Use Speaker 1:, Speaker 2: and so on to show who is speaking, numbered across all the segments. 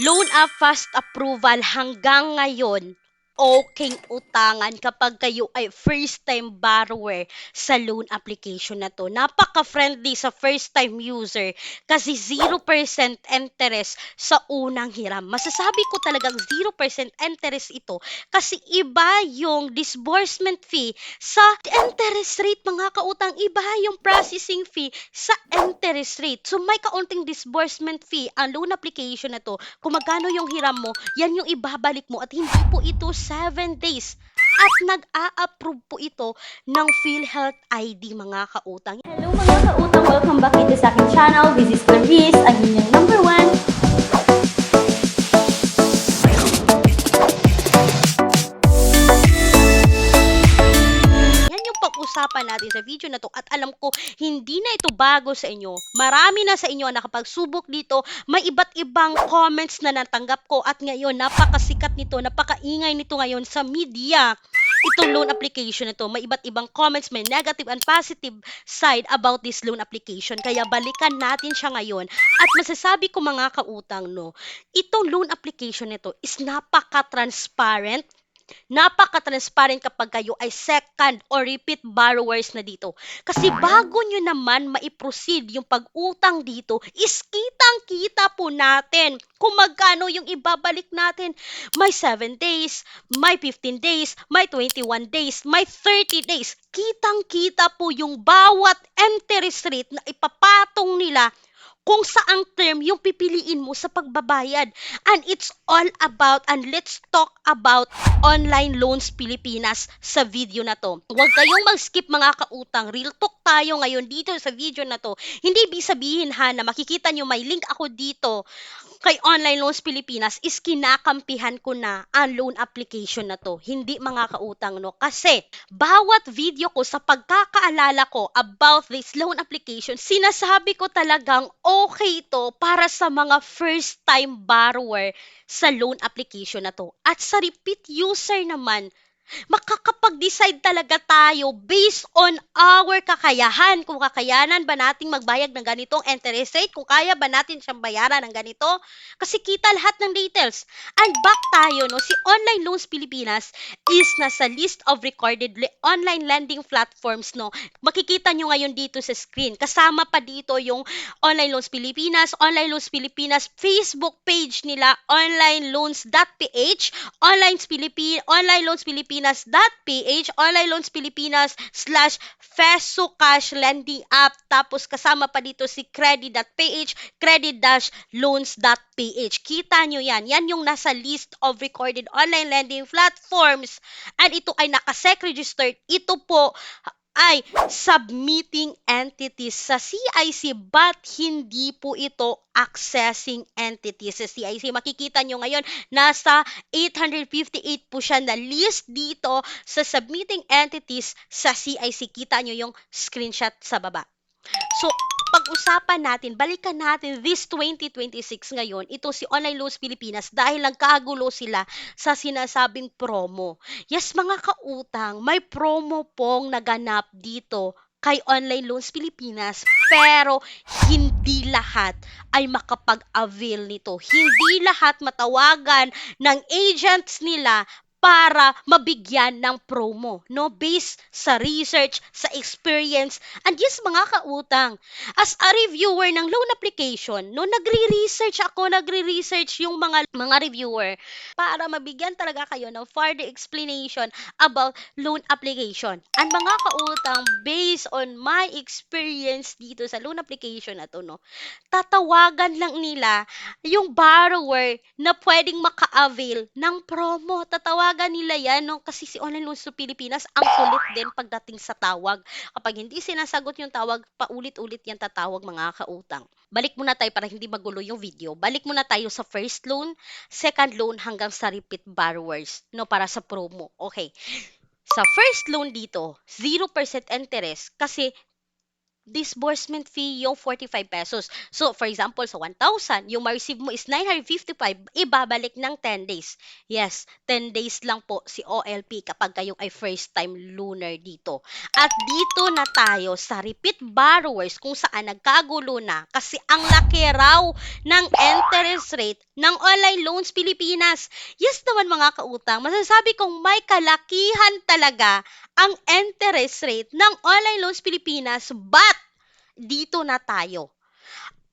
Speaker 1: Loan up fast approval hanggang ngayon, okeng utangan kapag kayo ay first-time borrower sa loan application na to. Napaka-friendly sa first-time user kasi 0% interest sa unang hiram. Masasabi ko talagang 0% interest ito kasi iba yung disbursement fee sa interest rate, mga kautang. Iba yung processing fee sa interest rate. So may kaunting disbursement fee ang loan application na to. Kung magkano yung hiram mo, yan yung ibabalik mo at hindi po ito 7 days. At nag-a-approve po ito ng PhilHealth ID, mga kautang.
Speaker 2: Hello mga kautang! Welcome back dito sa aking channel. This is Clarice, ang inyong number one.
Speaker 1: Yan yung pag-usapan natin sa video na to at alam ko hindi na ito bago sa inyo. Marami na sa inyo ang nakapagsubok dito. May iba't ibang comments na natanggap ko at ngayon napakasikat nito, napakaingay nito ngayon sa media. Itong loan application na to, may iba't ibang comments, may negative and positive side about this loan application. Kaya balikan natin siya ngayon. At masasabi ko, mga kautang, no, itong loan application nito is napaka-transparent. Napaka-transparent kapag kayo ay second or repeat borrowers na dito. Kasi bago nyo naman maiproceed yung pag-utang dito, is kitang-kita po natin kung magkano yung ibabalik natin. May 7 days, may 15 days, may 21 days, may 30 days. Kitang-kita po yung bawat interest rate na ipapatong nila kung saang term yung pipiliin mo sa pagbabayad. And it's all about, and let's talk about Online Loans Pilipinas sa video na to. Huwag kayong mag-skip, mga kautang. Real talk tayo ngayon dito sa video na to. Hindi ibig sabihin ha na makikita nyo may link ako dito kay Online Loans Pilipinas is kinakampihan ko na ang loan application na to. Hindi, mga kautang, no? Kasi bawat video ko sa pagkakaalala ko about this loan application, sinasabi ko talagang okay to para sa mga first time borrower sa loan application na to. At sa repeat user naman, makakapag-decide talaga tayo based on our kakayahan. Kung kakayanan ba nating magbayad ng ganitong interest rate? Kung kaya ba natin siyang bayaran ng ganito? Kasi kita lahat ng details. And back tayo, no? Si Online Loans Pilipinas is nasa list of recorded online lending platforms, no? Makikita nyo ngayon dito sa screen. Kasama pa dito yung Online Loans Pilipinas Facebook page nila, onlineloans.ph, Online Loans Pilipinas.ph, Online Loans Pilipinas /Feso Cash Lending App. Tapos kasama pa dito si credit.ph, credit-loans.ph. Kita nyo yan. Yan yung nasa list of recorded online lending platforms. And ito ay nakasec registered. Ito po ay submitting entities sa CIC but hindi po ito accessing entities sa CIC. Makikita nyo ngayon, nasa 858 po siya na list dito sa submitting entities sa CIC. Kita nyo yung screenshot sa baba. So, pag-usapan natin, balikan natin this 2026 ngayon, ito si Online Loans Pilipinas dahil nagkagulo sila sa sinasabing promo. Yes, mga kautang, may promo pong naganap dito kay Online Loans Pilipinas, pero hindi lahat ay makapag-avail nito. Hindi lahat matawagan ng agents nila para mabigyan ng promo, no? Based sa research, sa experience, and yes, mga kautang, as a reviewer ng loan application, no, nagre-research yung mga reviewer para mabigyan talaga kayo ng further explanation about loan application. And mga kautang, based on my experience dito sa loan application na to, no, tatawagan lang nila yung borrower na pwedeng maka-avail ng promo. Tatawagan nila yan, no? Kasi si Online Loans to Pilipinas, ang kulit din pagdating sa tawag. Kapag hindi sinasagot yung tawag, paulit-ulit yan tatawag, mga kautang. Balik muna tayo para hindi magulo yung video. Balik muna tayo sa first loan, second loan, hanggang sa repeat borrowers, no? Para sa promo. Okay. Sa first loan dito, 0% interest kasi disbursement fee yung 45 pesos. So, for example, sa 1,000, yung ma-receive mo is 955, ibabalik ng 10 days. Yes, 10 days lang po si OLP kapag kayong ay first time loaner dito. At dito na tayo sa repeat borrowers kung saan nagkagulo na kasi ang laki raw ng interest rate ng online loans Pilipinas. Yes naman mga kautang, masasabi kong may kalakihan talaga ang interest rate ng online loans Pilipinas, but dito na tayo.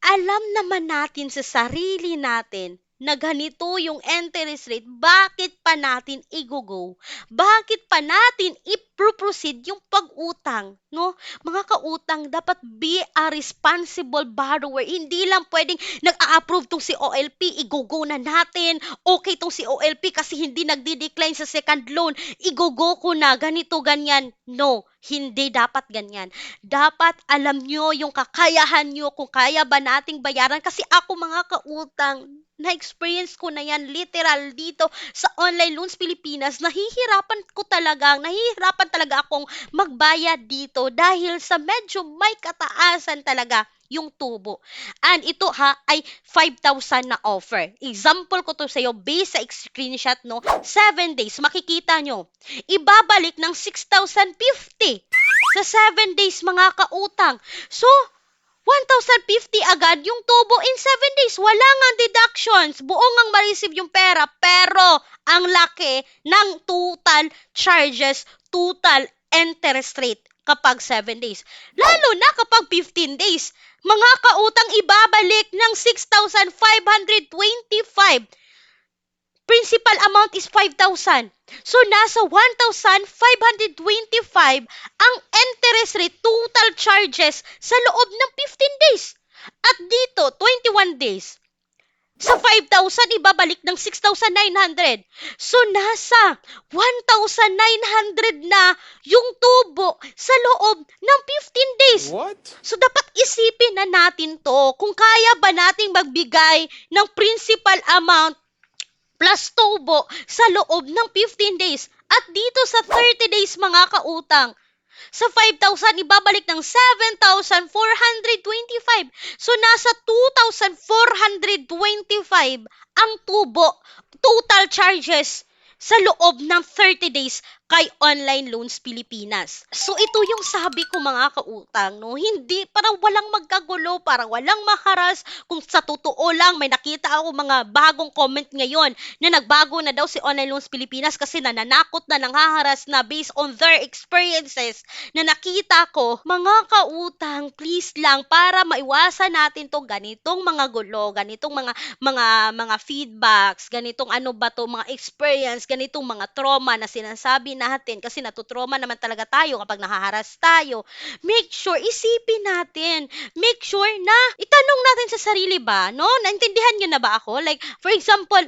Speaker 1: Alam naman natin sa sarili natin na ganito yung interest rate, bakit pa natin i-go? Bakit pa natin i-proceed yung pag-utang? No? Mga kautang, dapat be a responsible borrower. Hindi lang pwedeng nag-a-approve tong si OLP, i-go na natin. Okay tong si OLP kasi hindi nagdi-decline sa second loan, i-go ko na, ganito, ganyan. No, hindi dapat ganyan. Dapat alam nyo yung kakayahan nyo kung kaya ba nating bayaran. Kasi ako mga kautang, na-experience ko na yan literal dito sa Online Loans Pilipinas. Nahihirapan talaga akong magbayad dito dahil sa medyo may kataasan talaga yung tubo. And ito ay 5,000 na offer. Example ko to sa iyo based sa screenshot, no? 7 days, makikita nyo. Ibabalik ng 6,050 sa 7 days mga kautang. So, 1,050 agad yung tubo in 7 days. Wala nga deductions. Buong ang ma-receive yung pera. Pero, ang laki ng total charges, total interest rate kapag 7 days. Lalo na kapag 15 days. Mga kautang ibabalik ng 6,525. Principal amount is 5,000. So, nasa 1,525 ang interest rate, total charges sa loob ng 15 days. At dito, 21 days. Sa 5,000, ibabalik ng 6,900. So, nasa 1,900 na yung tubo sa loob ng 15 days.
Speaker 3: What?
Speaker 1: So, dapat isipin na natin to kung kaya ba nating magbigay ng principal amount plus tubo sa loob ng 15 days. At dito sa 30 days mga kautang, sa 5,000 ibabalik ng 7,425. So nasa 2,425 ang tubo, total charges sa loob ng 30 days kay Online Loans Pilipinas. So ito yung sabi ko mga kautang, no? Hindi, parang walang magkagulo, parang walang maharas. Kung sa totoo lang, may nakita ako mga bagong comment ngayon na nagbago na daw si Online Loans Pilipinas kasi nananakot na, nanghaharas na based on their experiences na nakita ko. Mga kautang, please lang, para maiwasan natin to ganitong mga gulo, ganitong mga feedbacks, ganitong ano ba to, mga experience, ganitong mga trauma na sinasabi natin kasi natutrauma naman talaga tayo kapag nahaharas tayo. Make sure, isipin natin. Make sure na itanong natin sa sarili ba, no? Naintindihan nyo na ba ako? Like, for example,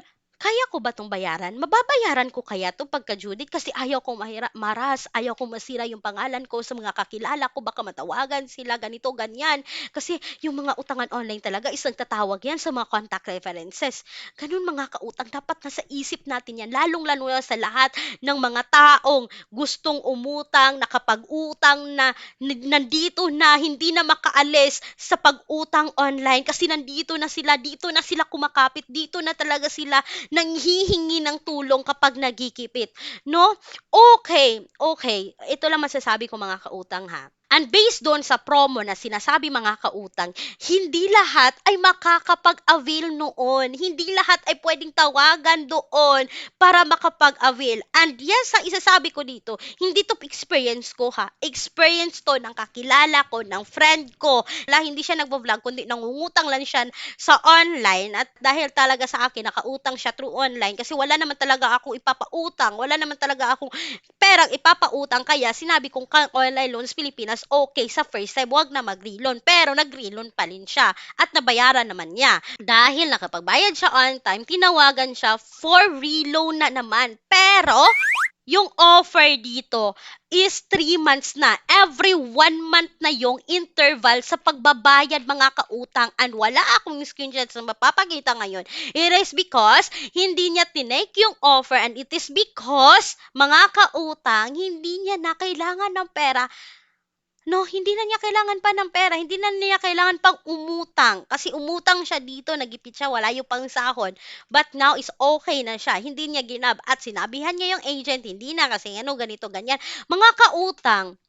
Speaker 1: kaya ko ba itong bayaran? Mababayaran ko kaya ito pagka-due date? Kasi ayaw kong maras, ayaw kong masira yung pangalan ko sa mga kakilala ko, baka matawagan sila, ganito, ganyan. Kasi yung mga utangan online talaga, isang tatawag yan sa mga contact references. Ganun mga kautang, dapat nasa isip natin yan, lalong-lalo na sa lahat ng mga taong gustong umutang, nakapag-utang na, nandito na, hindi na makaalis sa pag-utang online kasi nandito na sila kumakapit, dito na talaga sila nanghihingi ng tulong kapag nagikipit, no? Okay. Ito lang masasabi ko mga kautang ha. And based doon sa promo na sinasabi mga kautang, hindi lahat ay makakapag-avail noon. Hindi lahat ay pwedeng tawagan doon para makapag-avail. And yes, ang isasabi ko dito, hindi to experience ko ha. Experience to ng kakilala ko, ng friend ko. Hindi siya nagbo-vlog, kundi nangungutang lang siya sa online. At dahil talaga sa akin, nakautang siya through online kasi wala naman talaga akong ipapautang. Wala naman talaga akong perang ipapautang. Kaya sinabi kong Online Loans Pilipinas, okay, sa first time, wag na mag-reloan. Pero nag-reloan pa rin siya. At nabayaran naman niya. Dahil nakapagbayad siya on time, tinawagan siya for reloan na naman. Pero, yung offer dito is 3 months na. Every 1 month na yung interval sa pagbabayad mga kautang. And wala akong screenshots na mapapakita ngayon. It is because hindi niya tinake yung offer and it is because mga kautang, hindi niya na kailangan ng pera No, hindi na niya kailangan pa ng pera, hindi na niya kailangan pang umutang. Kasi umutang siya dito, nagipit siya, wala yung pang sahod. But now is okay na siya. Hindi niya ginab. At sinabihan niya yung agent, hindi na kasi ano, ganito, ganyan. Mga kautang,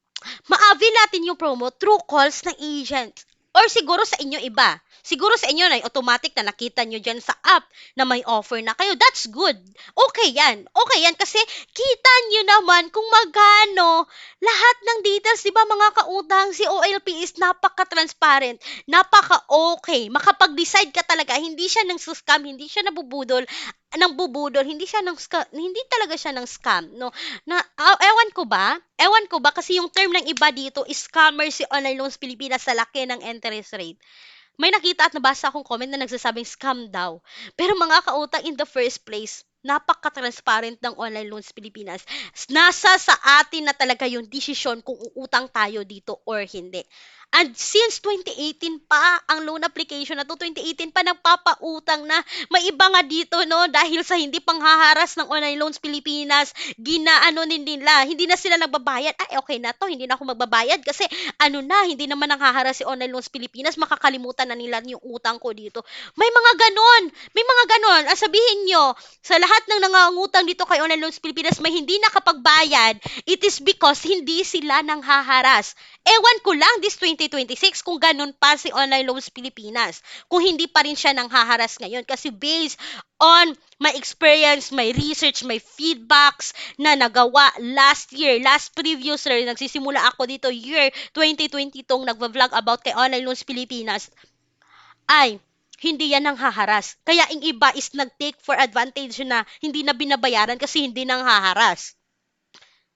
Speaker 1: ma-avail natin yung promo through calls ng agent. Or siguro sa inyo iba. Siguro sa inyo na automatic na nakita nyo dyan sa app na may offer na kayo. That's good. Okay yan. Okay yan kasi kita nyo naman kung magkano lahat ng details, di ba mga kautang, si OLP is napaka-transparent, napaka-okay. Makapag-decide ka talaga, hindi siya nang scam, hindi siya nang bubudol, hindi talaga siya ng scam, no? Ewan ko ba kasi yung term ng iba dito is scammer si Online Loans Pilipinas sa laki ng interest rate. May nakita at nabasa akong comment na nagsasabing scam daw. Pero mga kautang, in the first place, napaka-transparent ng Online Loans Pilipinas. Nasa sa atin na talaga yung desisyon kung uutang tayo dito or hindi. And since 2018 pa, ang loan application na to, 2018 pa nagpapautang na. May iba nga dito, no, dahil sa hindi panghaharas ng Online Loans Pilipinas, ginaano nila, hindi na sila nagbabayad. Ay, okay na to, hindi na ako magbabayad kasi ano na, hindi naman nanghaharas si Online Loans Pilipinas, makakalimutan na nila yung utang ko dito. May mga ganon. Sabihin nyo, sa lahat ng nangangutang dito kay Online Loans Pilipinas, may hindi nakapagbayad, it is because hindi sila nanghaharas. Ewan ko lang this 2026 kung ganun pa si Online Loans Pilipinas. Kung hindi pa rin siya nanghaharas ngayon. Kasi based on my experience, my research, my feedbacks na nagawa last previous year, nagsisimula ako dito year 2020 tong nagva-vlog about kay Online Loans Pilipinas, ay hindi yan ang haharas. Kaya yung iba is nag-take for advantage na hindi na binabayaran kasi hindi nang haharas.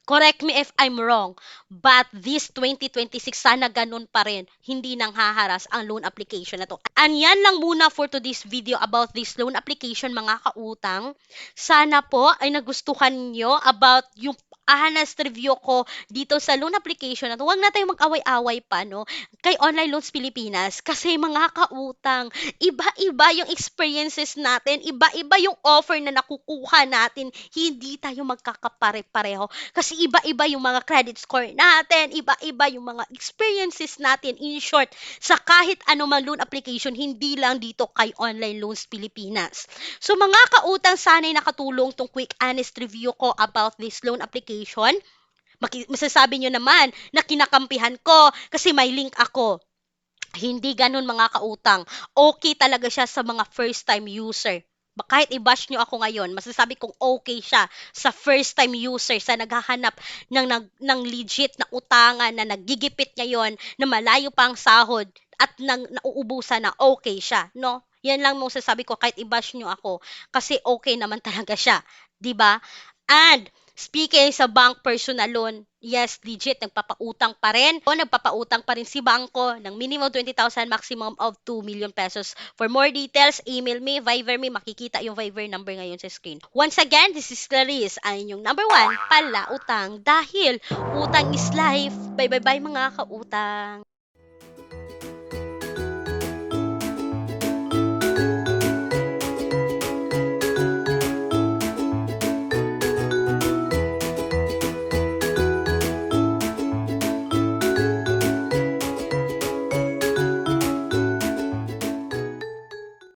Speaker 1: Correct me if I'm wrong, but this 2026 sana ganun pa rin, hindi nang haharas ang loan application na to. And yan lang muna for today's video about this loan application mga kautang. Sana po ay nagustuhan nyo about yung honest review ko dito sa loan application na to. Huwag na tayong mag-away-away pa, no? Kay Online Loans Pilipinas. Kasi mga kautang, iba-iba yung experiences natin, iba-iba yung offer na nakukuha natin, hindi tayo magkakapare-pareho. Kasi iba-iba yung mga credit score natin, iba-iba yung mga experiences natin. In short, sa kahit anumang loan application, hindi lang dito kay Online Loans Pilipinas. So mga kautang, sana'y nakatulong tong quick honest review ko about this loan application. Masasabi nyo naman na kinakampihan ko kasi may link ako. Hindi ganun mga kautang. Okay talaga siya sa mga first time user. Kahit i-bash nyo ako ngayon, masasabi kong okay siya sa first time user, sa naghahanap ng legit na utangan na naggigipit ngayon, na malayo pa ang sahod at nauubusan na, okay siya, no? Yan lang mong sasabi ko kahit i-bash nyo ako kasi okay naman talaga siya, 'di ba? And speaking sa bank personal loan, yes, legit, nagpapautang pa rin. O, nagpapautang pa rin si bangko ng minimum 20,000, maximum of 2 million pesos. For more details, email me, Viber me, makikita yung Viber number ngayon sa screen. Once again, this is Clarice, ang inyong number 1, pala utang. Dahil utang is life. Bye-bye-bye mga kautang.